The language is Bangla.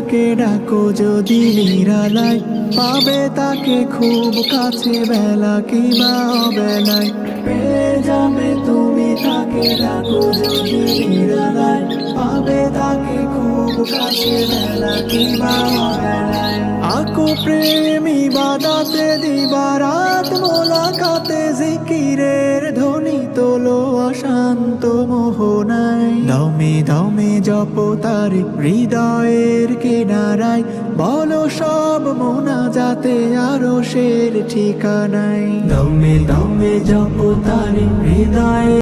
তাকে ডাকো যদি নিরালায়, পাবে তাকে খুব কাছে বেলা কিবা অবেলায়। পেয়ে যাবে তুমি তাকে ডাকো যদি নিরালায়, পাবে তাকে খুব কাছে বেলা কিবা অবেলায়। আকো প্রেমী বাদাতে দিবারাত মোলাকাতে জিকিরের ধ্বনি তোলো অশান্ত মোহনায়। দমে দমে জপ তার হৃদয়ের কিনারায়, বলো সব মোনাজাতে আরশের ঠিকানায়। দমে দমে জপ তার হৃদয়